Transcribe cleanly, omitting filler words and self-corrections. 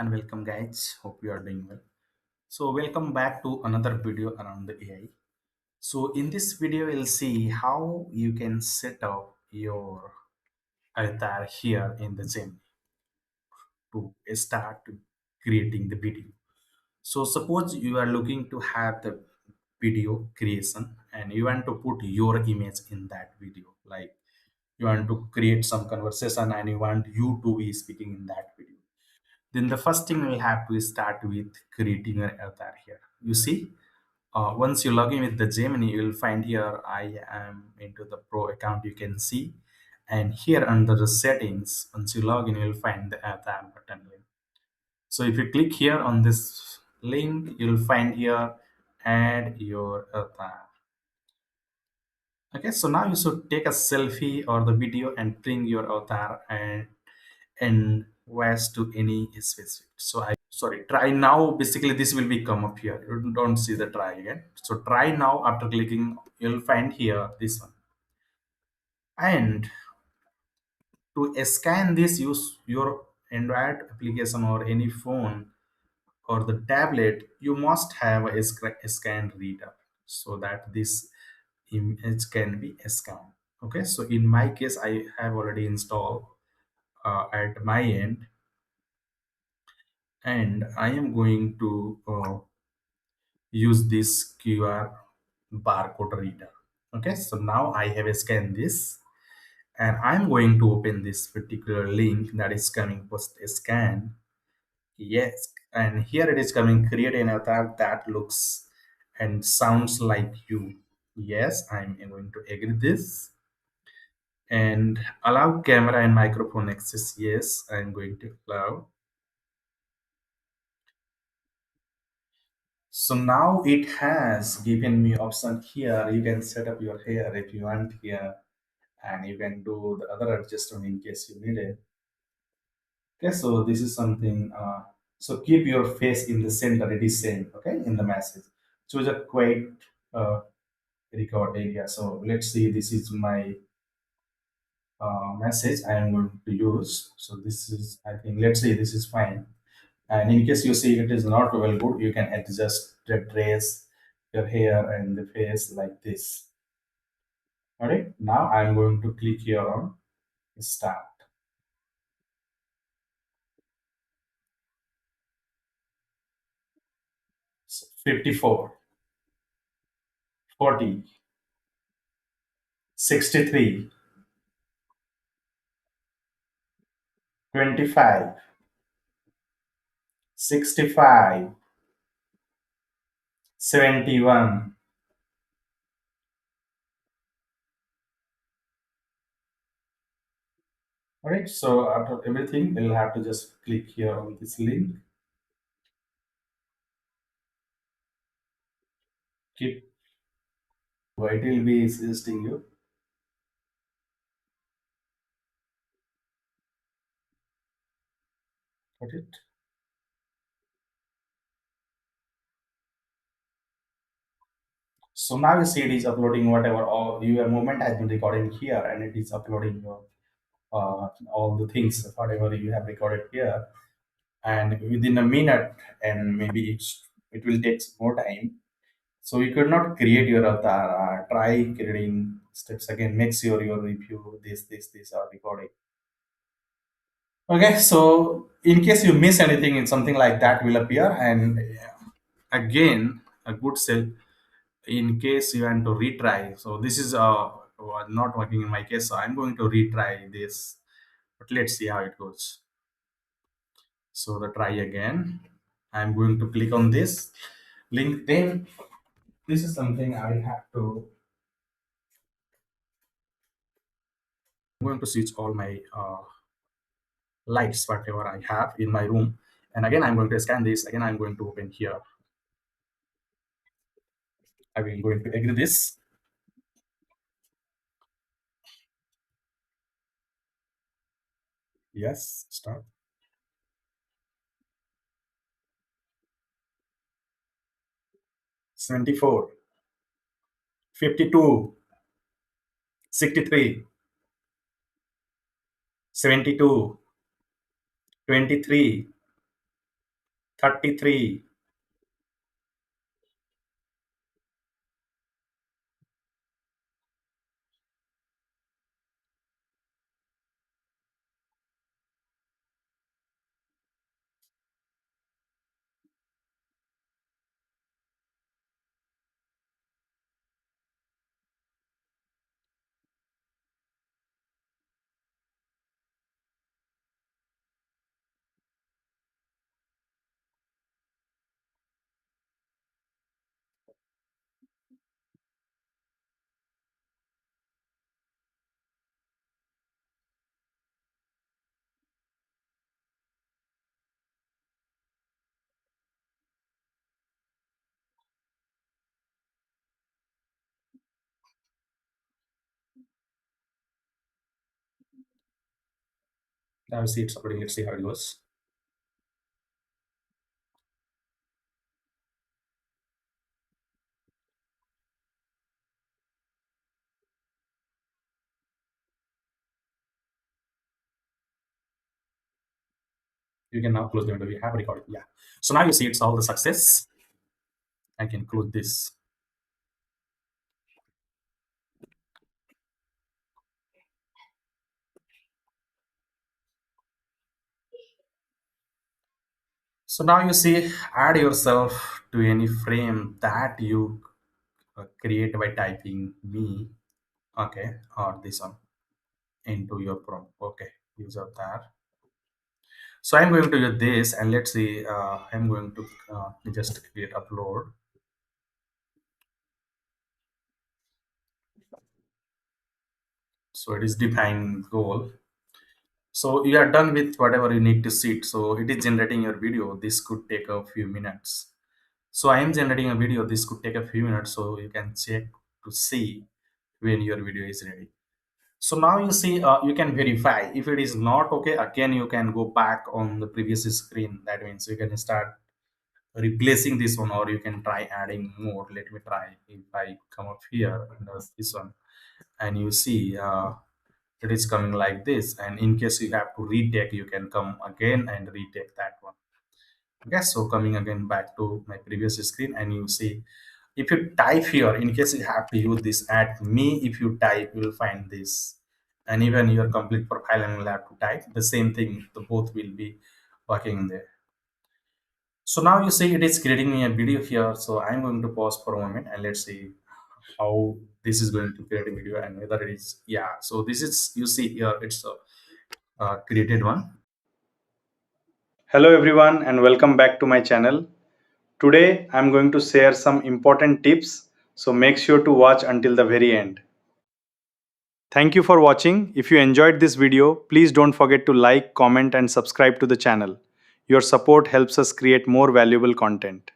and welcome guys. Hope you are doing well. So welcome back to another video around the AI. So in this video, we'll see how you can set up your avatar here in the gym to start creating the video. So suppose you are looking to have the video creation and you want to put your image in that video. Like you want to create some conversation and you want you to be speaking in that video. Then the first thing we'll have to start with creating an avatar here. You see, once you log in with the Gemini, you will find here I am into the pro account. You can see, and here under the settings, once you log in, you will find the avatar button. So if you click here on this link, you'll find here add your avatar. Okay, so now you should take a selfie or the video and bring your avatar and was to any specific. So I sorry, try now. Basically, this will be come up here. You don't see the try again. So try now. After clicking, you'll find here this one. And to scan this, use your Android application or any phone or the tablet. You must have a scan reader so that this image can be scanned. Okay, so in my case, I have already installed at my end, and I am going to use this QR barcode reader. Okay, so now I have scanned this and I'm going to open this particular link that is coming post scan. Yes, and here it is coming create an avatar that looks and sounds like you. Yes, I'm going to agree this and allow camera and microphone access. Yes, I'm going to allow. So now it has given me option here. You can set up your hair if you want here, and you can do the other adjustment in case you need it. Okay, so this is something. So keep your face in the center. It is same. Okay, in the message. Choose a quiet record area. So let's see. This is my message I am going to use. So this is. I think. Let's see. This is fine. And in case you see it is not well good, you can adjust the dress, your hair and the face like this. All right, now I'm going to click here on start. So 54, 40, 63, 25, 65, 71. All right, so after everything, we'll have to just click here on this link. Keep, it will be suggesting you. Got it? So now you see it is uploading whatever all your movement has been recording here, and it is uploading your all the things whatever you have recorded here. And within a minute, and maybe it will take more time. So you could not create your avatar. Try creating steps again. Make sure your review this are recording. Okay, so in case you miss anything, in something like that will appear, and again a good cell in case you want to retry. So this is was not working in my case, so I'm going to retry this, but let's see how it goes. So the try again, I'm going to click on this link. Then this is something I have to, I'm going to switch all my lights whatever I have in my room, and again I'm going to scan this. Again I'm going to open here. I will going to agree this. Yes, start. 74, 52, 63, 72, 23, 33. Now see it's uploading. Let's see how it goes. You can now close the window. We have recorded. Yeah. So now you see it's all the success. I can close this. So now you see, add yourself to any frame that you create by typing me, okay, or this one into your prompt. Okay, use of that. So I'm going to use this, and let's see. I'm going to just create upload. So it is define goal. So you are done with whatever you need to see. So it is generating your video. This could take a few minutes. So I am generating a video. This could take a few minutes. So you can check to see when your video is ready. So now you see, you can verify. If it is not okay, again you can go back on the previous screen. That means you can start replacing this one, or you can try adding more. Let me try. If I come up here under this one, and you see, it is coming like this. And in case you have to retake, you can come again and retake that one. Okay, so coming again back to my previous screen, and you see, if you type here, in case you have to use this at me, if you type, you will find this. And even your complete profile, and will have to type the same thing. The both will be working there. So now you see it is creating me a video here. So I'm going to pause for a moment, and let's see how this is going to create a video, and whether it is, yeah. So this is, you see here, it's a created one. Hello everyone, and welcome back to my channel. Today I'm going to share some important tips, so make sure to watch until the very end. Thank you for watching. If you enjoyed this video, please don't forget to like, comment and subscribe to the channel. Your support helps us create more valuable content.